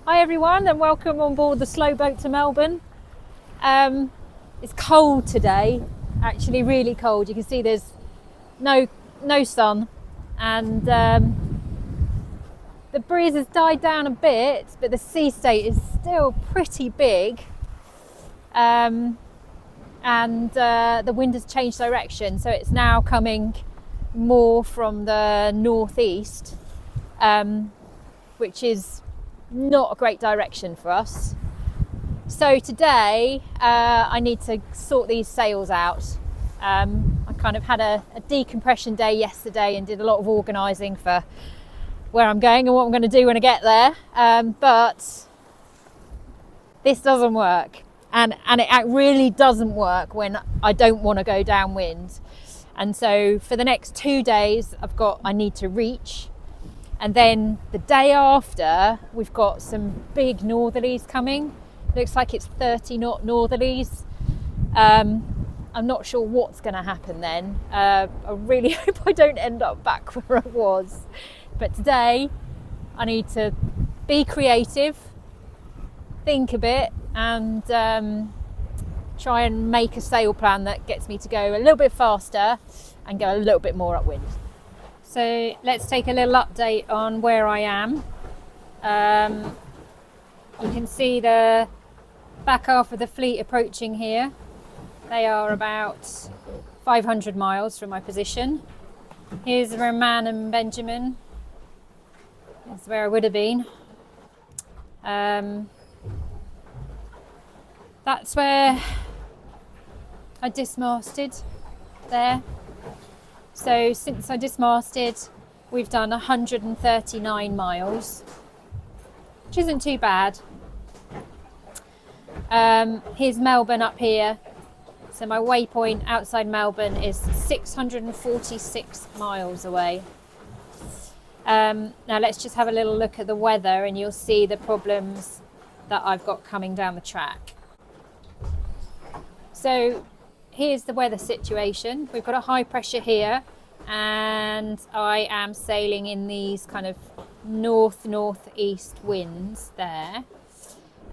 Hi everyone and welcome on board the slow boat to Melbourne. It's cold today, actually really cold. You can see there's no sun and the breeze has died down a bit, but the sea state is still pretty big, and the wind has changed direction, so it's now coming more from the northeast, which is not a great direction for us. So today I need to sort these sails out. I kind of had a decompression day yesterday and did a lot of organising for where I'm going and what I'm going to do when I get there, but this doesn't work, and it really doesn't work when I don't want to go downwind. And so for the next 2 days I need to reach, and then the day after we've got some big northerlies coming. Looks like it's 30 knot northerlies. I'm not sure what's going to happen then. I really hope I don't end up back where I was. But today I need to be creative, think a bit, and try and make a sail plan that gets me to go a little bit faster and go a little bit more upwind. So let's take a little update on where I am. You can see the back half of the fleet approaching here. They are about 500 miles from my position. Here's Roman and Benjamin. That's where I would have been. That's where I dismasted there. So since I dismasted, we've done 139 miles, which isn't too bad. Here's Melbourne up here. So my waypoint outside Melbourne is 646 miles away. Now let's just have a little look at the weather and you'll see the problems that I've got coming down the track. So here's the weather situation. We've got a high pressure here and I am sailing in these kind of northeast winds there.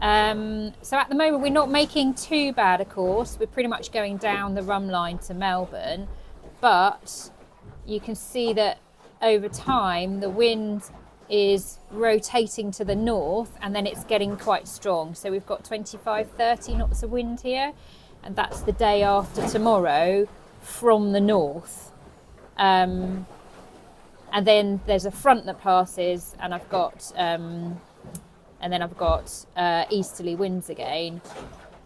So at the moment we're not making too bad a course. We're pretty much going down the run line to Melbourne, but you can see that over time the wind is rotating to the north and then it's getting quite strong. So we've got 25-30 knots of wind here, and that's the day after tomorrow from the north. And then there's a front that passes, and I've got easterly winds again.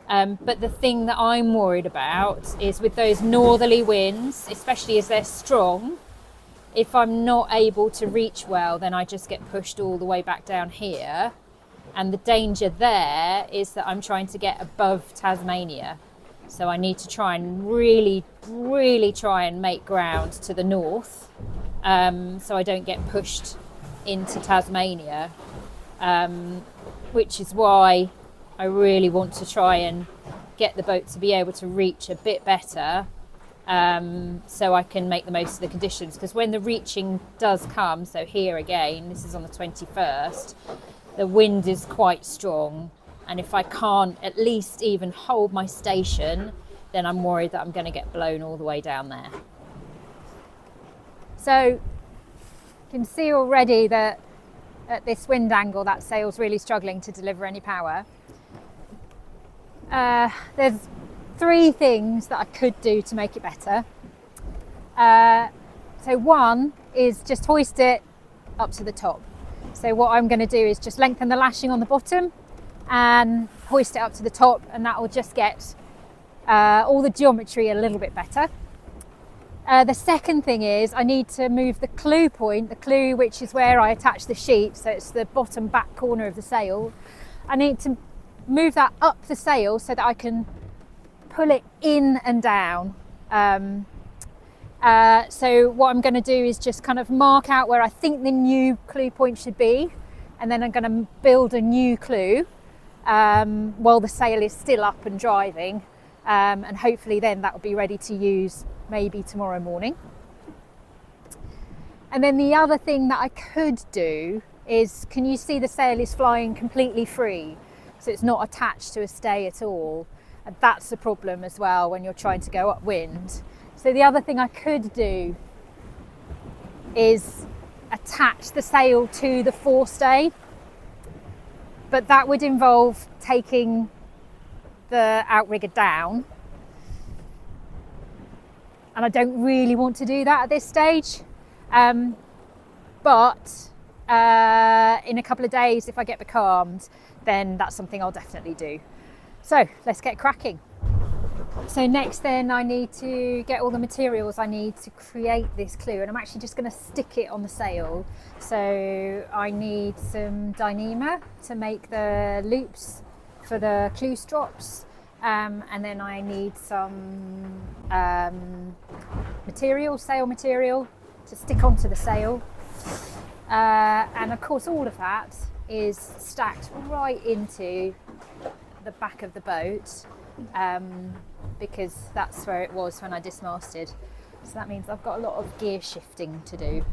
But the thing that I'm worried about is with those northerly winds, especially as they're strong, if I'm not able to reach well, then I just get pushed all the way back down here. And the danger there is that I'm trying to get above Tasmania. So I need to try and really try and make ground to the north, so I don't get pushed into Tasmania, which is why I really want to try and get the boat to be able to reach a bit better, so I can make the most of the conditions. Because when the reaching does come, so here again, this is on the 21st, the wind is quite strong. And if I can't at least even hold my station, then I'm worried that I'm going to get blown all the way down there. So you can see already that at this wind angle, that sail's really struggling to deliver any power. There's 3 things that I could do to make it better. So one is just hoist it up to the top. So what I'm going to do is just lengthen the lashing on the bottom and hoist it up to the top, and that will just get all the geometry a little bit better. The second thing is I need to move the clew point, the clew which is where I attach the sheet, so it's the bottom back corner of the sail. I need to move that up the sail so that I can pull it in and down. So what I'm going to do is just kind of mark out where I think the new clew point should be, and then I'm going to build a new clew while the sail is still up and driving, and hopefully then that will be ready to use maybe tomorrow morning. And then the other thing that I could do is, can you see the sail is flying completely free? So it's not attached to a stay at all. And that's a problem as well when you're trying to go upwind. So the other thing I could do is attach the sail to the forestay, but that would involve taking the outrigger down. And I don't really want to do that at this stage. But in a couple of days, if I get becalmed, then that's something I'll definitely do. So let's get cracking. So next then I need to get all the materials I need to create this clue, and I'm actually just going to stick it on the sail. So I need some Dyneema to make the loops for the clue strops, and then I need some material, sail material to stick onto the sail, and of course all of that is stacked right into the back of the boat, because that's where it was when I dismasted. So that means I've got a lot of gear shifting to do.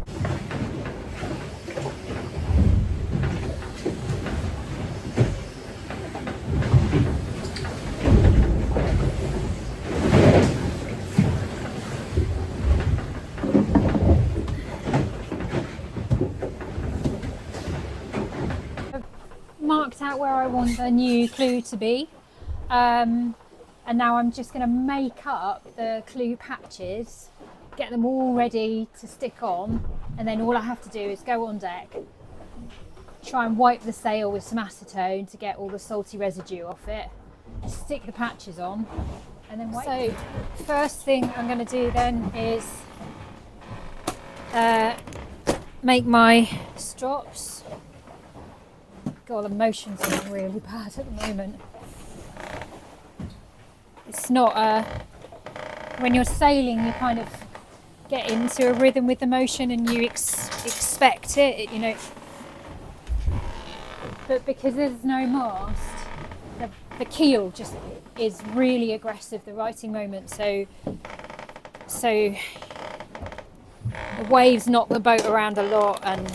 Marked out where I want the new clue to be, and now I'm just going to make up the clue patches, get them all ready to stick on, and then all I have to do is go on deck, try and wipe the sail with some acetone to get all the salty residue off it, stick the patches on, and then wait. So first thing I'm going to do then is make my strops. God, the motion's going really bad at the moment. It's not when you're sailing, you kind of get into a rhythm with the motion and you expect it, you know. But because there's no mast, the keel just is really aggressive, the righting moment. So the waves knock the boat around a lot, and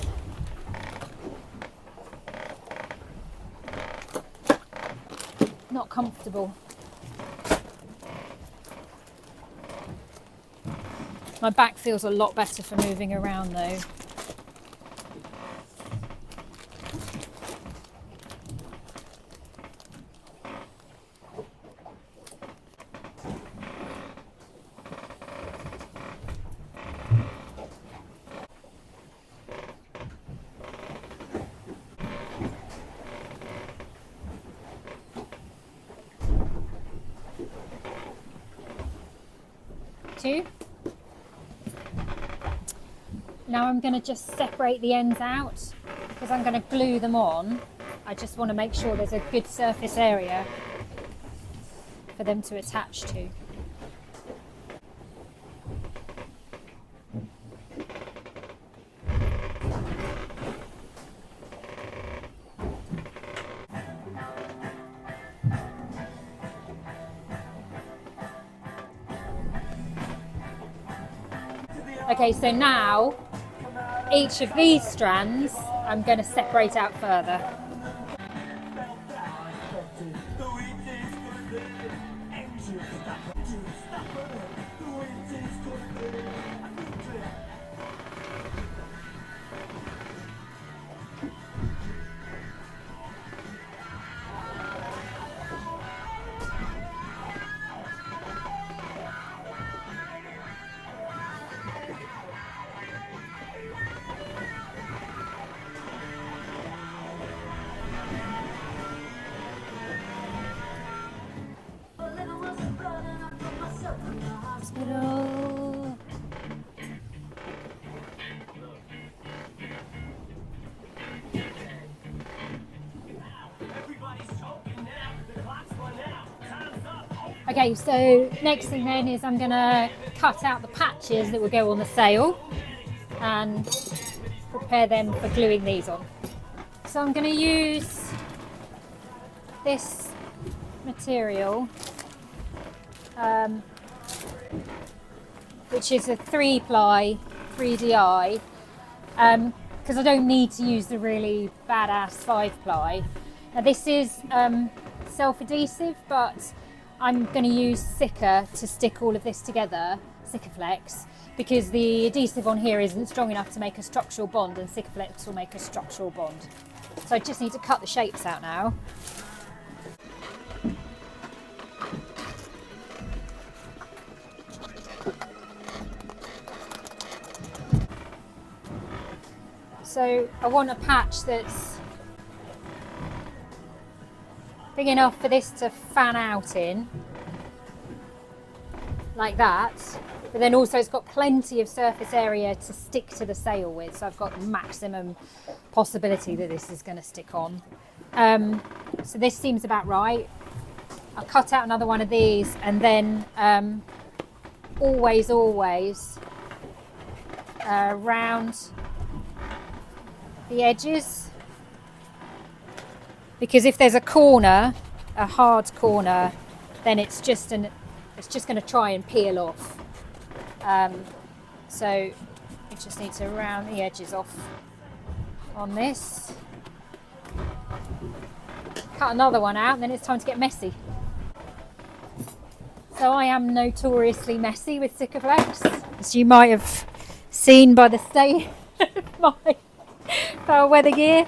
not comfortable. My back feels a lot better for moving around though. Now I'm going to just separate the ends out because I'm going to glue them on. I just want to make sure there's a good surface area for them to attach to. Okay, so now each of these strands I'm going to separate out further. Okay, so next thing then is I'm going to cut out the patches that will go on the sail and prepare them for gluing these on. So I'm going to use this material, which is a 3-ply 3DI. because I don't need to use the really badass 5-ply. Now this is self-adhesive, but I'm going to use Sikka to stick all of this together, Sikkaflex, because the adhesive on here isn't strong enough to make a structural bond, and Sikkaflex will make a structural bond. So I just need to cut the shapes out now. So I want a patch that's big enough for this to fan out in, like that, but then also it's got plenty of surface area to stick to the sail with, so I've got maximum possibility that this is going to stick on. So this seems about right. I'll cut out another one of these, and then always round the edges, because if there's a corner, a hard corner, then it's just going to try and peel off. So you just need to round the edges off on this. Cut another one out, and then it's time to get messy. So I am notoriously messy with Sikkaflex, as you might have seen by the state of my foul weather gear.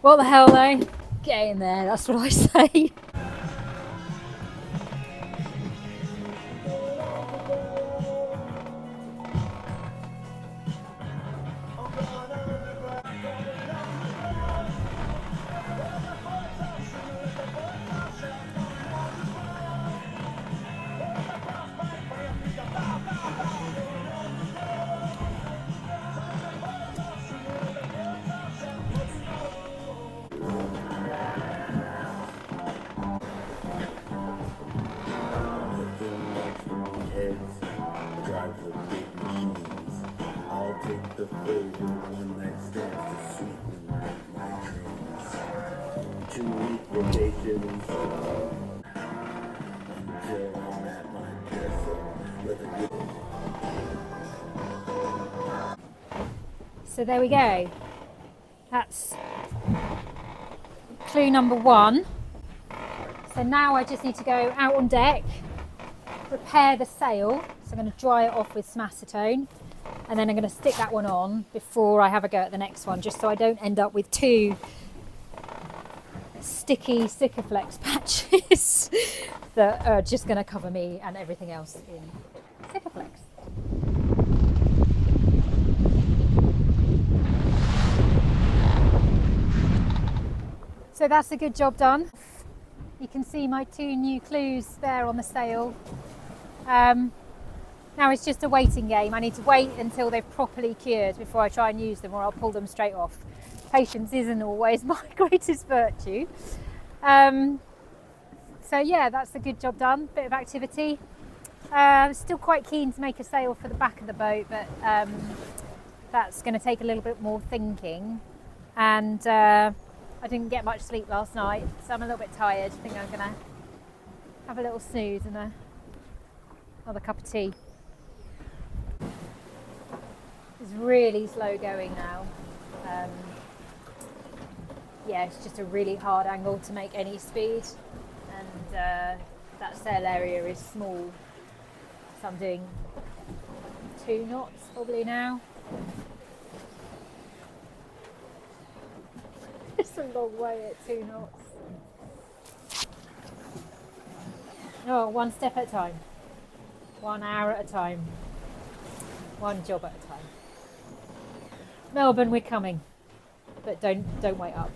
What the hell though? Get in there, that's what I say. So there we go. That's clue number 1. So now I just need to go out on deck, prepare the sail. So I'm going to dry it off with smacetone, and then I'm going to stick that one on before I have a go at the next one, just so I don't end up with 2 sticky Sikkaflex patches that are just going to cover me and everything else in Sikkaflex. So that's a good job done. You can see my 2 new clues there on the sail. Now it's just a waiting game. I need to wait until they've properly cured before I try and use them, or I'll pull them straight off. Patience isn't always my greatest virtue. So yeah, that's a good job done. Bit of activity. I'm still quite keen to make a sail for the back of the boat, but that's going to take a little bit more thinking. And I didn't get much sleep last night, so I'm a little bit tired. I think I'm going to have a little snooze and another cup of tea. It's really slow going now. Yeah, it's just a really hard angle to make any speed, and that sail area is small, so I'm doing 2 knots probably now. It's a long way at 2 knots. Oh, 1 step at a time, 1 hour at a time, 1 job at a time. Melbourne, we're coming, but don't wait up.